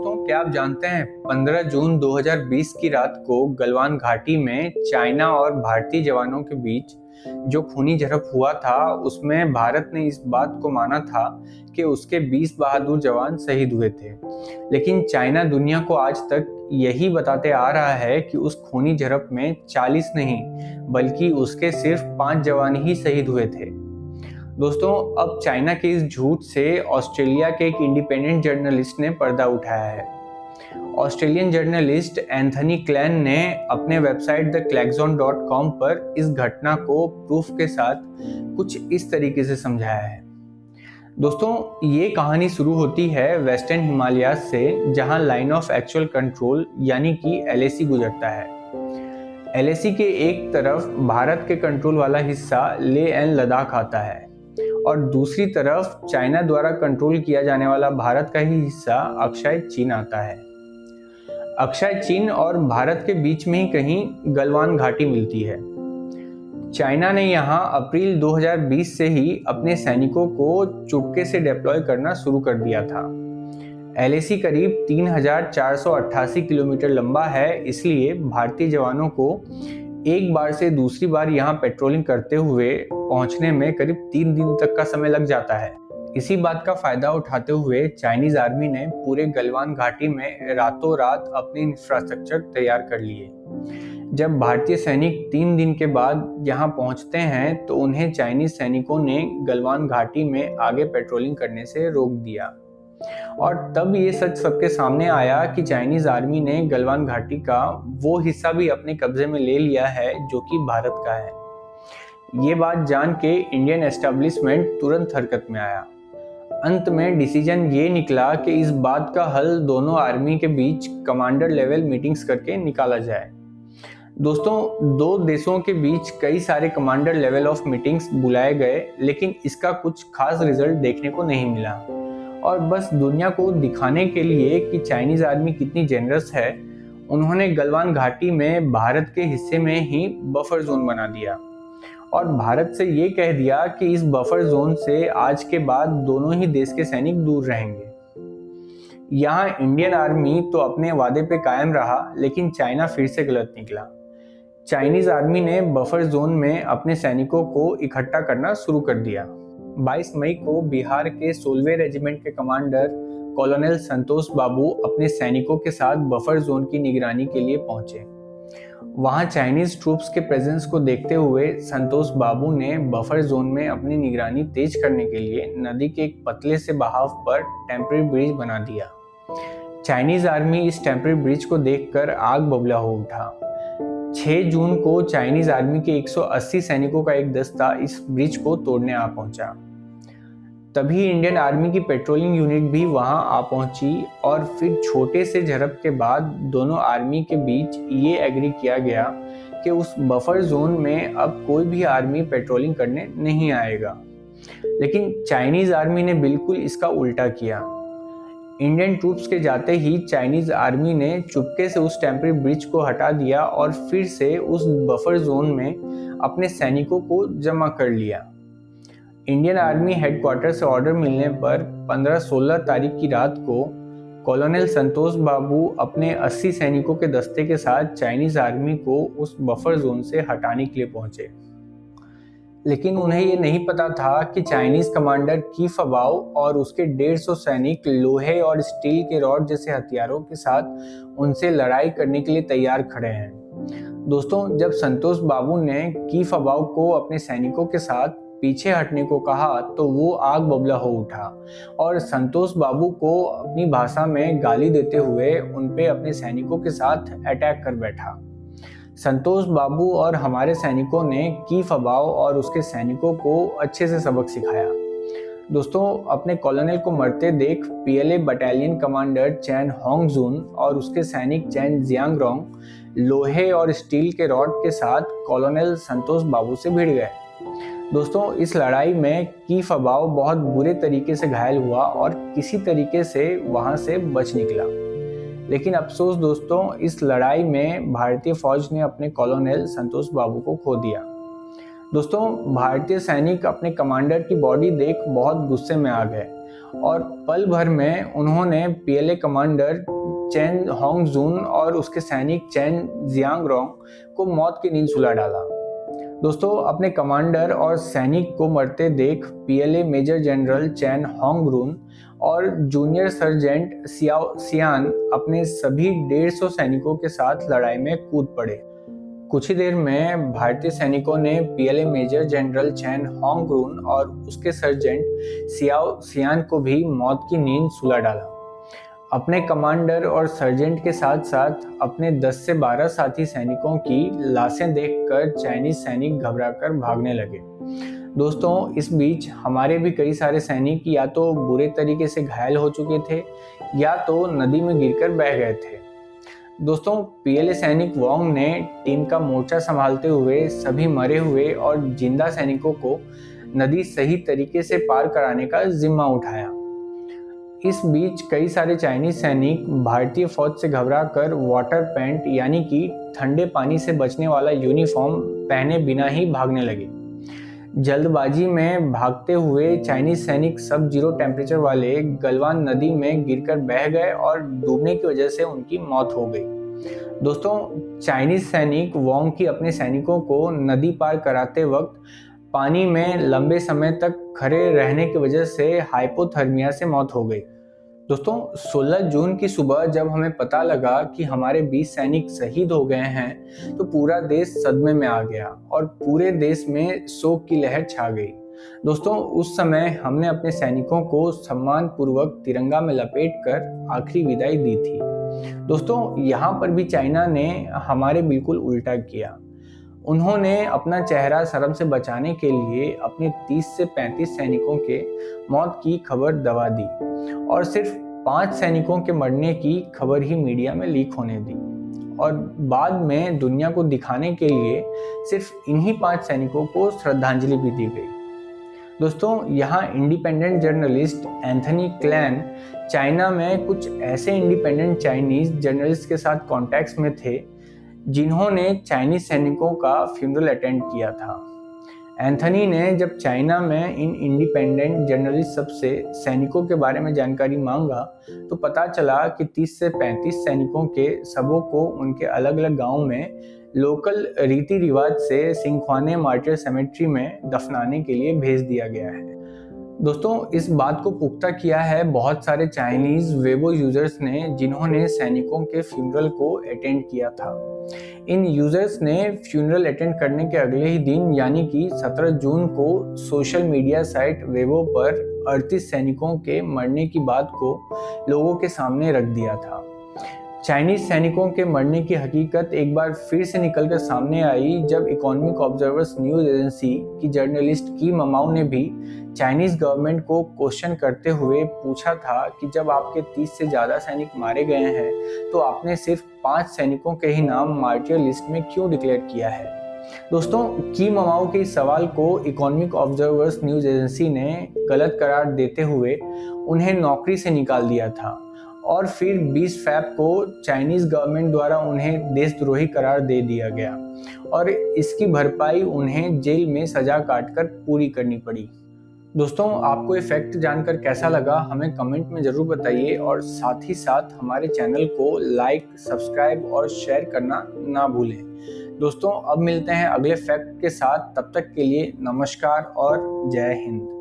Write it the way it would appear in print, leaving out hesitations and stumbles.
दोस्तों, क्या आप जानते हैं 15 जून 2020 की रात को गलवान घाटी में चाइना और भारतीय जवानों के बीच जो खूनी झड़प हुआ था उसमें भारत ने इस बात को माना था कि उसके 20 बहादुर जवान शहीद हुए थे। लेकिन चाइना दुनिया को आज तक यही बताते आ रहा है कि उस खूनी झड़प में 40 नहीं बल्कि उसके सिर्फ 5 जवान ही शहीद हुए थे। दोस्तों, अब चाइना के इस झूठ से ऑस्ट्रेलिया के एक इंडिपेंडेंट जर्नलिस्ट ने पर्दा उठाया है। ऑस्ट्रेलियन जर्नलिस्ट एंथनी क्लैन ने अपने वेबसाइट theclaxon.com पर इस घटना को प्रूफ के साथ कुछ इस तरीके से समझाया है। दोस्तों, ये कहानी शुरू होती है वेस्टर्न हिमालयाज से, जहां लाइन ऑफ एक्चुअल कंट्रोल यानी कि LAC गुजरता है। LAC के एक तरफ भारत के कंट्रोल वाला हिस्सा लेह एंड लद्दाख आता है और दूसरी तरफ चाइना द्वारा कंट्रोल किया जाने वाला भारत का ही हिस्सा अक्षय चीन आता है। अक्षय चीन और भारत के बीच में ही कहीं गलवान घाटी मिलती है। चाइना ने यहाँ अप्रैल 2020 से ही अपने सैनिकों को चुपके से डिप्लॉय करना शुरू कर दिया था। LAC करीब 3488 किलोमीटर लंबा है, इसलिए भारतीय जवानों को एक बार से दूसरी बार यहाँ पेट्रोलिंग करते हुए पहुँचने में करीब 3 दिन तक का समय लग जाता है। इसी बात का फायदा उठाते हुए चाइनीज आर्मी ने पूरे गलवान घाटी में रातों रात अपने इंफ्रास्ट्रक्चर तैयार कर लिए। जब भारतीय सैनिक 3 दिन के बाद यहाँ पहुँचते हैं तो उन्हें चाइनीज सैनिकों ने गलवान घाटी में आगे पेट्रोलिंग करने से रोक दिया और तब ये सच सबके सामने आया कि चाइनीज आर्मी ने गलवान घाटी का वो हिस्सा भी अपने कब्जे में ले लिया है जो कि भारत का है। ये बात जान के इंडियन एस्टेब्लिशमेंट तुरंत हरकत में आया। अंत में डिसीजन ये निकला कि इस बात का हल दोनों आर्मी के बीच कमांडर लेवल मीटिंग्स करके निकाला जाए। दोस्तों, दो देशों के बीच कई सारे कमांडर लेवल ऑफ मीटिंग्स बुलाए गए, लेकिन इसका कुछ खास रिजल्ट देखने को नहीं मिला और बस दुनिया को दिखाने के लिए कि चाइनीज आर्मी कितनी जेनरस है, उन्होंने गलवान घाटी में भारत के हिस्से में ही बफर जोन बना दिया और भारत से ये कह दिया कि इस बफर जोन से आज के बाद दोनों ही देश के सैनिक दूर रहेंगे। यहाँ इंडियन आर्मी तो अपने वादे पे कायम रहा, लेकिन चाइना फिर से गलत निकला। चाइनीज आर्मी ने बफर जोन में अपने सैनिकों को इकट्ठा करना शुरू कर दिया। 22 मई को बिहार के 16वें रेजिमेंट के कमांडर कॉलोनल संतोष बाबू अपने सैनिकों के साथ बफर जोन की निगरानी के लिए पहुंचे। वहां चाइनीज ट्रूप्स के प्रेजेंस को देखते हुए संतोष बाबू ने बफर जोन में अपनी निगरानी तेज करने के लिए नदी के एक पतले से बहाव पर टेम्परेरी ब्रिज बना दिया। चाइनीज आर्मी इस टेम्परेरी ब्रिज को देखकर आग बबूला हो उठा। 6 जून को चाइनीज आर्मी के 180 सैनिकों का एक दस्ता इस ब्रिज को तोड़ने आ पहुंचा। तभी इंडियन आर्मी की पेट्रोलिंग यूनिट भी वहां आ पहुंची और फिर छोटे से झड़प के बाद दोनों आर्मी के बीच ये एग्री किया गया कि उस बफर जोन में अब कोई भी आर्मी पेट्रोलिंग करने नहीं आएगा। लेकिन चाइनीज आर्मी ने बिल्कुल इसका उल्टा किया। इंडियन ट्रूप्स के जाते ही चाइनीज आर्मी ने चुपके से उस टेम्परेरी ब्रिज को हटा दिया और फिर से उस बफर जोन में अपने सैनिकों को जमा कर लिया। इंडियन आर्मी हेडक्वार्टर से ऑर्डर मिलने पर 15-16 तारीख की रात को कॉलोनल संतोष बाबू अपने 80 सैनिकों के दस्ते के साथ चाइनीज आर्मी को उस बफर जोन से हटाने के लिए पहुंचे। लेकिन उन्हें ये नहीं पता था कि चाइनीज कमांडर की फबाओ और उसके 150 सैनिक लोहे और स्टील के रॉड जैसे हथियारों के साथ उनसे लड़ाई करने के लिए तैयार खड़े हैं। दोस्तों, जब संतोष बाबू ने की फबाओ को अपने सैनिकों के साथ पीछे हटने को कहा तो वो आग बबूला हो उठा और संतोष बाबू को अपनी भाषा में गाली देते हुए उन पे अपने सैनिकों के साथ अटैक कर बैठा। संतोष बाबू और हमारे सैनिकों ने की फबाओ और उसके सैनिकों को अच्छे से सबक सिखाया। दोस्तों, अपने कॉलोनल को मरते देख PLA बटालियन कमांडर चैन होंगजून और उसके सैनिक चैन जियांगरोंग लोहे और स्टील के रॉड के साथ कॉलोनल संतोष बाबू से भिड़ गए। दोस्तों, इस लड़ाई में की फबाओ बहुत बुरे तरीके से घायल हुआ और किसी तरीके से वहां से बच निकला। लेकिन अफसोस दोस्तों, इस लड़ाई में भारतीय फौज ने अपने कॉलोनल संतोष बाबू को खो दिया। दोस्तों, भारतीय सैनिक अपने कमांडर की बॉडी देख बहुत गुस्से में आ गए और पल भर में उन्होंने PLA कमांडर चेन होंगजून और उसके सैनिक चेन जियांगरोंग को मौत की नींद सुला डाला। दोस्तों, अपने कमांडर और सैनिक को मरते देख पीएलए मेजर जनरल चेन होंगरून और जूनियर सर्जेंट सियाओ सियान अपने सभी 150 सैनिकों के साथ लड़ाई में कूद पड़े। कुछ ही देर में भारतीय सैनिकों ने पीएलए मेजर जनरल चेन होंगरून और उसके सर्जेंट सियाओ सियान को भी मौत की नींद सुला डाला। अपने कमांडर और सर्जेंट के साथ साथ अपने 10 से 12 साथी सैनिकों की लाशें देखकर चाइनीज सैनिक घबराकर भागने लगे। दोस्तों, इस बीच हमारे भी कई सारे सैनिक या तो बुरे तरीके से घायल हो चुके थे या तो नदी में गिरकर बह गए थे। दोस्तों, पीएलए सैनिक वोंग ने टीम का मोर्चा संभालते हुए सभी मरे हुए और जिंदा सैनिकों को नदी सही तरीके से पार कराने का जिम्मा उठाया। इस बीच कई सारे चाइनीज सैनिक भारतीय फौज से घबराकर वाटर पैंट यानी कि ठंडे पानी से बचने वाला यूनिफॉर्म पहने बिना ही भागने लगे। जल्दबाजी में भागते हुए चाइनीज सैनिक सब जीरो टेम्परेचर वाले गलवान नदी में गिरकर बह गए और डूबने की वजह से उनकी मौत हो गई। दोस्तों, चाइनीज सैनिक वोंग की अपने सैनिकों को नदी पार कराते वक्त पानी में लंबे समय तक खड़े रहने की वजह से हाइपोथर्मिया से मौत हो गई। दोस्तों, 16 जून की सुबह जब हमें पता लगा कि हमारे 20 सैनिक शहीद हो गए हैं तो पूरा देश सदमे में आ गया और पूरे देश में शोक की लहर छा गई। दोस्तों, उस समय हमने अपने सैनिकों को सम्मान पूर्वक तिरंगा में लपेटकर आखिरी विदाई दी थी। दोस्तों, यहाँ पर भी चाइना ने हमारे बिल्कुल उल्टा किया। उन्होंने अपना चेहरा शर्म से बचाने के लिए अपने 30 से 35 सैनिकों के मौत की खबर दबा दी और सिर्फ 5 सैनिकों के मरने की खबर ही मीडिया में लीक होने दी और बाद में दुनिया को दिखाने के लिए सिर्फ इन्हीं 5 सैनिकों को श्रद्धांजलि भी दी गई। दोस्तों, यहाँ independent journalist Anthony clan China में कुछ ऐसे इंडिपेंडेंट चाइनीज जर्नलिस्ट के साथ कॉन्टैक्ट्स में थे जिन्होंने चाइनीज सैनिकों का फ्यूनरल अटेंड किया था। एंथनी ने जब चाइना में इन इंडिपेंडेंट जर्नलिस्ट सबसे सैनिकों के बारे में जानकारी मांगा तो पता चला कि 30 से 35 सैनिकों के शवों को उनके अलग अलग गांव में लोकल रीति रिवाज से सिंख्वाने मार्टियर सेमेट्री में दफनाने के लिए भेज दिया गया है। दोस्तों, इस बात को पुख्ता किया है बहुत सारे चाइनीज वेबो यूजर्स ने जिन्होंने सैनिकों के फ्यूनरल को अटेंड किया था। इन यूजर्स ने फ्यूनरल अटेंड करने के अगले ही दिन यानी कि 17 जून को सोशल मीडिया साइट वेबो पर 38 सैनिकों के मरने की बात को लोगों के सामने रख दिया था। चाइनीज सैनिकों के मरने की हकीकत एक बार फिर से निकलकर सामने आई जब इकोनॉमिक ऑब्जर्वर्स न्यूज एजेंसी की जर्नलिस्ट की ममाऊ ने भी चाइनीज गवर्नमेंट को क्वेश्चन करते हुए पूछा था कि जब आपके 30 से ज़्यादा सैनिक मारे गए हैं तो आपने सिर्फ 5 सैनिकों के ही नाम मार्टियर लिस्ट में क्यों डिक्लेयर किया है। दोस्तों, की ममाऊ के इस सवाल को इकोनॉमिक ऑब्जर्वर्स न्यूज एजेंसी ने गलत करार देते हुए उन्हें नौकरी से निकाल दिया था और फिर 20 फैब को चाइनीज गवर्नमेंट द्वारा उन्हें देशद्रोही करार दे दिया गया और इसकी भरपाई उन्हें जेल में सजा काटकर पूरी करनी पड़ी। दोस्तों, आपको ये फैक्ट जानकर कैसा लगा हमें कमेंट में ज़रूर बताइए और साथ ही साथ हमारे चैनल को लाइक, सब्सक्राइब और शेयर करना ना भूलें। दोस्तों, अब मिलते हैं अगले फैक्ट के साथ। तब तक के लिए नमस्कार और जय हिंद।